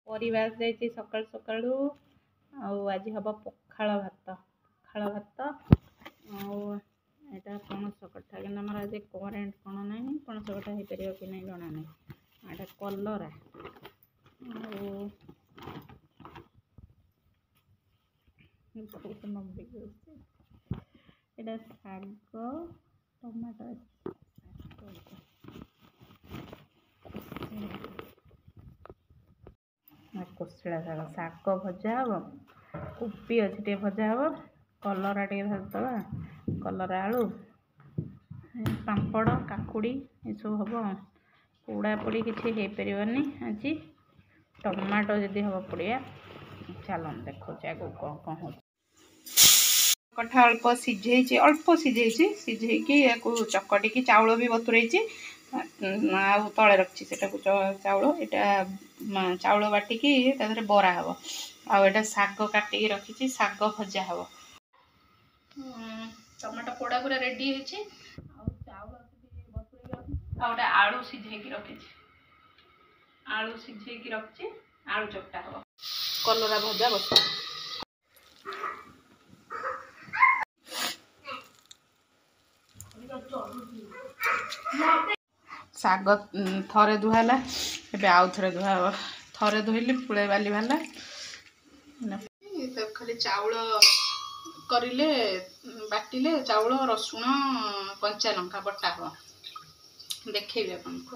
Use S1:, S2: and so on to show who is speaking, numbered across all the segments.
S1: ପରିବା ଆସିଯାଇଛି ସକାଳୁ ସକାଳୁ। ଆଉ ଆଜି ହବ ପଖାଳ ଭାତ ଆଉ ଏଇଟା ପଣସ କଠା, କିନ୍ତୁ ଆମର ଆଜି କରେଣ୍ଟ କ'ଣ ନାହିଁ, ପଣସ କଠା ହେଇପାରିବ କି ନାହିଁ ଜଣା ନାହିଁ। ଏଇଟା କଲରା ଆଉ ଏଇଟା ଶାଗ, ଟମାଟୋ କୋଶଳା ଶାଗ, ଶାଗ ଭଜା ହବ, କୋବି ଅଛି ଟିକେ ଭଜା ହବ, କଲରା ଟିକେ ଭାଜିଦେବା, କଲରା ଆଳୁ, ପାମ୍ପଡ଼, କାକୁଡ଼ି ଏସବୁ ହବ। ପୋଡ଼ାପୋଡ଼ି କିଛି ହେଇପାରିବନି ଆଜି, ଟମାଟୋ ଯଦି ହବ ପୋଡ଼ିଆ। ଚାଲନ୍ତୁ ଦେଖୁଛି ଆଗକୁ କ'ଣ କ'ଣ ହେଉଛି। କଠା ଅଳ୍ପ ସିଝେଇକି ୟାକୁ ଚକଟିକି ଚାଉଳ ବି ବତୁରେଇଛି, ଆଉ ତଳେ ରଖିଛି ସେଟାକୁ ଚାଉଳ। ଏଇଟା ଚାଉଳ ବାଟିକି ତା ଦେହରେ ବରା ହବ। ଆଉ ଏଇଟା ଶାଗ କାଟିକି ରଖିଛି, ଶାଗ ଭଜା ହବ। ଟମାଟୋ ପୋଡ଼ା ପୁରା ରେଡ଼ି ହେଇଛି। ଆଉ ଚାଉଳ ବତୁରେଇକି ରଖିଛି, ଆଉ ଗୋଟେ ଆଳୁ ସିଝେଇକି ରଖିଛି, ଆଳୁ ଚକଟା ହବ। କଲରା ଭଜା ବସା। ଶାଗ ଥରେ ଧୁଆ ହେଲା, ଏବେ ଆଉ ଥରେ ଧୁଆ ହବ। ଥରେ ଧୋଇଲି ପୁଳେ ବାଲି ବାହାରିଲା। ଖାଲି ଚାଉଳ କରିଲେ, ବାଟିଲେ ଚାଉଳ, ରସୁଣ, କଞ୍ଚା ଲଙ୍କା ବଟା ହବ। ଦେଖେଇବି ଆପଣଙ୍କୁ।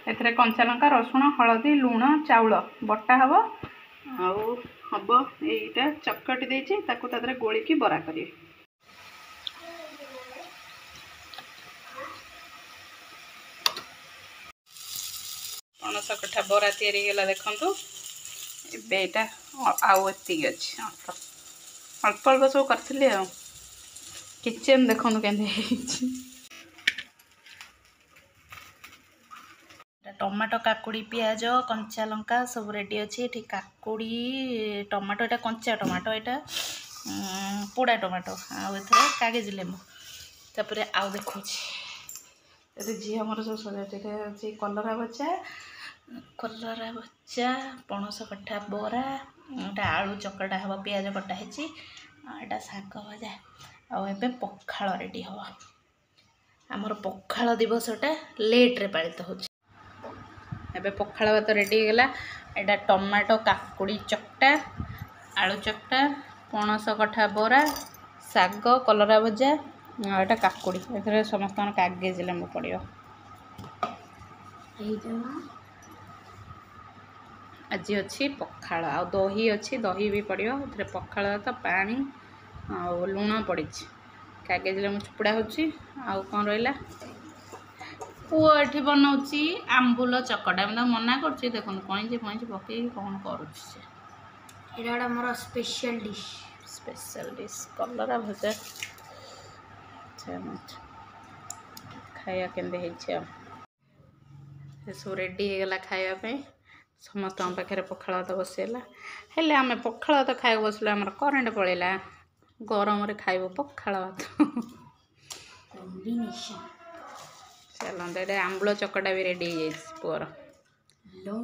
S1: ଏଥିରେ କଞ୍ଚା ଲଙ୍କା, ରସୁଣ, ହଳଦୀ, ଲୁଣ, ଚାଉଳ ବଟା ହବ। ଆଉ ହବ ଏଇଟା ଚକଟି ଦେଇଛି, ତାକୁ ତା ଦେହରେ ଗୋଳିକି ବରା କରିବି। ପଣସ କଠା ବରା ତିଆରି ହେଇଗଲା ଦେଖନ୍ତୁ। ଏବେ ଏଇଟା ଆଉ ଏତିକି ଅଛି, ଅଳ୍ପ ଅଳ୍ପ ସବୁ କରିଥିଲି। ଆଉ କିଚେନ୍ ଦେଖନ୍ତୁ କେମିତି ହେଇଛି। ଟମାଟୋ, କାକୁଡ଼ି, ପିଆଜ, କଞ୍ଚା ଲଙ୍କା ସବୁ ରେଡ଼ି ଅଛି। ଏଠି କାକୁଡ଼ି, ଟମାଟୋ, ଏଇଟା କଞ୍ଚା ଟମାଟୋ, ଏଇଟା ପୋଡ଼ା ଟମାଟୋ, ଆଉ ଏଥିରେ କାଗଜ ଲେମ୍ବୁ। ତାପରେ ଆଉ ଦେଖୁଛି ଏଠି ଝିଅ ମୋର ସବୁ ସଜାଉଛି। ଏଠି ଅଛି କଲରା ଭଜା, ପଣସ କଠା ବରା, ଏଇଟା ଆଳୁ ଚକଟା ହେବ, ପିଆଜ କଟା ହେଇଛି, ଏଇଟା ଶାଗ ଭଜା। ଆଉ ଏବେ ପଖାଳ ରେଡ଼ି ହେବ। ଆମର ପଖାଳ ଦିବସଟା ଲେଟ୍ରେ ପାଳିତ ହେଉଛି। ଏବେ ପଖାଳ ଭାତ ରେଡ଼ି ହେଇଗଲା। ଏଇଟା ଟମାଟୋ କାକୁଡ଼ି ଚକଟା, ଆଳୁ ଚକଟା, ପଣସ କଠା ବରା, ଶାଗ, କଲରା ଭଜା, ଆଉ ଏଇଟା କାକୁଡ଼ି। ଏଥିରେ ସମସ୍ତଙ୍କର କାଗଜ ଲେମ୍ବୁ ପଡ଼ିବ। ଆଜି ଅଛି ପଖାଳ, ଆଉ ଦହି ଅଛି, ଦହି ବି ପଡ଼ିବ ଏଥିରେ। ପଖାଳ ଭାତ, ପାଣି ଆଉ ଲୁଣ ପଡ଼ିଛି, କାଗଜ ଲେମ୍ବୁ ଚୁପୁଡ଼ା ହେଉଛି। ଆଉ କ'ଣ ରହିଲା, ପୁଅ ଏଠି ବନାଉଛି ଆମ୍ବୁଲ ଚକଟା। ମୁଁ ତାକୁ ମନା କରୁଛି, ଦେଖନ୍ତୁ କଇଁଚି ପକେଇକି କ'ଣ କରୁଛି ସେ। ଏଇଟା ଗୋଟେ ମୋର ସ୍ପେଶାଲ ଡିଶ୍ କଲରା ଭଜା। ଖାଇବା କେମିତି ହେଇଛି। ଆଉ ଏସବୁ ରେଡ଼ି ହେଇଗଲା ଖାଇବା ପାଇଁ। ସମସ୍ତଙ୍କ ପାଖରେ ପଖାଳ ଭାତ ବସିଗଲା। ହେଲେ ଆମେ ପଖାଳ ଭାତ ଖାଇବାକୁ ବସିଲୁ, ଆମର କରେଣ୍ଟ ପଳେଇଲା। ଗରମରେ ଖାଇବୁ ପଖାଳ ଭାତ। ଚାଲନ୍ତୁ, ଏଇଟା ଆମ୍ବୁଳ ଚକଟା ବି ରେଡ଼ି ହେଇଯାଇଛି ପୁଅର।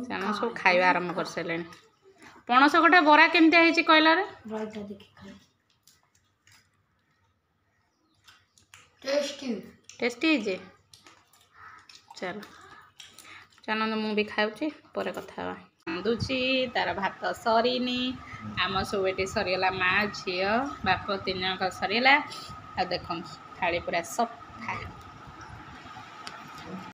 S1: ସେମାନେ ସବୁ ଖାଇବା ଆରମ୍ଭ କରିସାରିଲେଣି। ପଣସ କଠା ବରା କେମିତିଆ ହେଇଛି କହିଲାରେ? ଟେଷ୍ଟି ହେଇଛି। ଚାଲନ୍ତୁ ମୁଁ ବି ଖାଉଛି, ପରେ କଥା ହେବା। ରାନ୍ଧୁଛି, ତାର ଭାତ ସରିନି। ଆମ ସବୁ ଏଠି ସରିଗଲା, ମା, ଝିଅ, ବାପ 3 ଜଣଙ୍କ ସରିଗଲା। ଆଉ ଦେଖନ୍ତୁ ଥାଳି ପୁରା ସଫା।